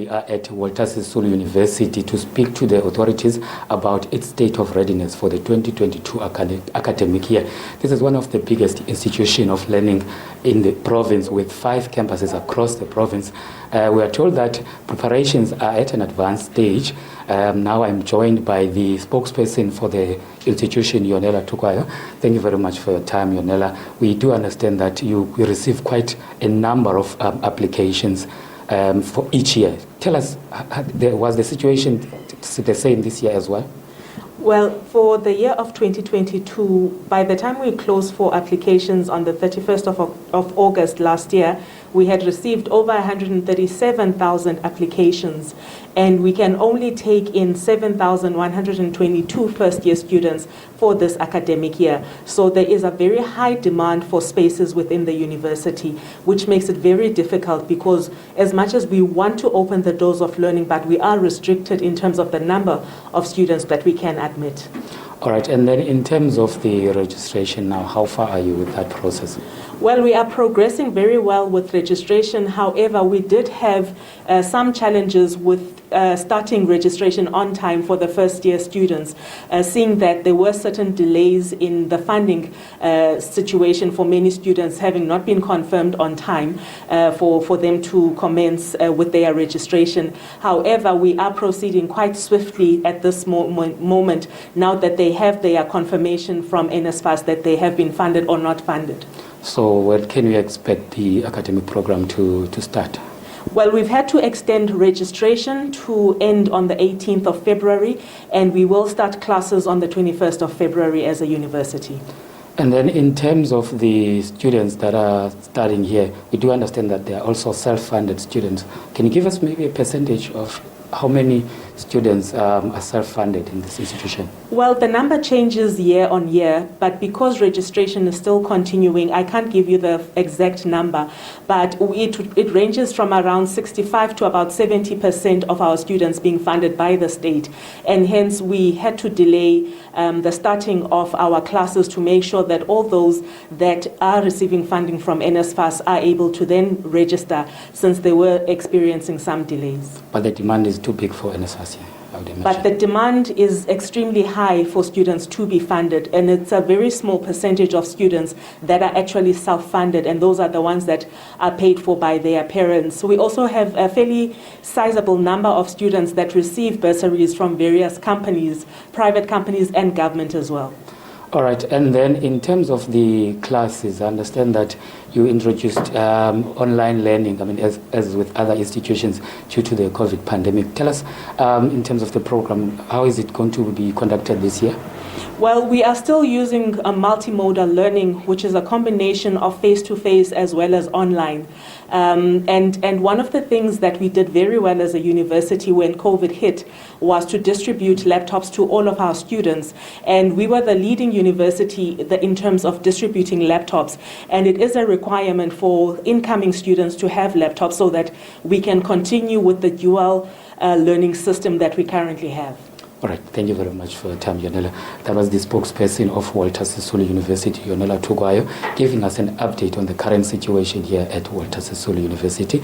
we are at Walter Sisulu University to speak to the authorities about its state of readiness for the 2022 academic year. This is one of the biggest institutions of learning in the province with 5 campuses across the province. We are told that preparations are at an advanced stage. Now I'm joined by the spokesperson for the institution, Yonela Tukwayo. Thank you very much for your time, Yonela. We do understand that you receive quite a number of applications for each year. Tell us, was the situation the same this year as well? Well, for the year of 2022, by the time we closed for applications on the 31st of August last year, we had received over 137,000 applications, and we can only take in 7,122 first-year students for this academic year. So there is a very high demand for spaces within the university, which makes it very difficult because as much as we want to open the doors of learning, but we are restricted in terms of the number of students that we can admit. All right, and then in terms of the registration now, how far are you with that process? Well, we are progressing very well with registration. However, we did have some challenges with starting registration on time for the first-year students, seeing that there were certain delays in the funding situation for many students having not been confirmed on time for them to commence with their registration. However, we are proceeding quite swiftly at this moment now that they have their confirmation from NSFAS that they have been funded or not funded. So when can we expect the academic program to start? Well, we've had to extend registration to end on the 18th of February, and we will start classes on the 21st of February as a university. And then in terms of the students that are studying here, we do understand that they are also self-funded students. Can you give us maybe a percentage of how many students are self-funded in this institution? Well, the number changes year on year, but because registration is still continuing, I can't give you the exact number, but it ranges from around 65 to about 70% of our students being funded by the state, and hence we had to delay the starting of our classes to make sure that all those that are receiving funding from NSFAS are able to then register, since they were experiencing some delays. But the demand is too big for NSFAS, I would imagine. But the demand is extremely high for students to be funded, and it's a very small percentage of students that are actually self-funded, and those are the ones that are paid for by their parents. So we also have a fairly sizable number of students that receive bursaries from various companies, private companies and government as well. All right, and then in terms of the classes, I understand that you introduced online learning, I mean, as with other institutions due to the COVID pandemic. Tell us, in terms of the program, how is it going to be conducted this year? Well, we are still using a multimodal learning, which is a combination of face-to-face as well as online. And one of the things that we did very well as a university when COVID hit was to distribute laptops to all of our students. And we were the leading university in terms of distributing laptops. And it is a requirement for incoming students to have laptops so that we can continue with the dual learning system that we currently have. All right, thank you very much for your time, Yonela. That was the spokesperson of Walter Sisulu University, Yonela Tukwayo, giving us an update on the current situation here at Walter Sisulu University.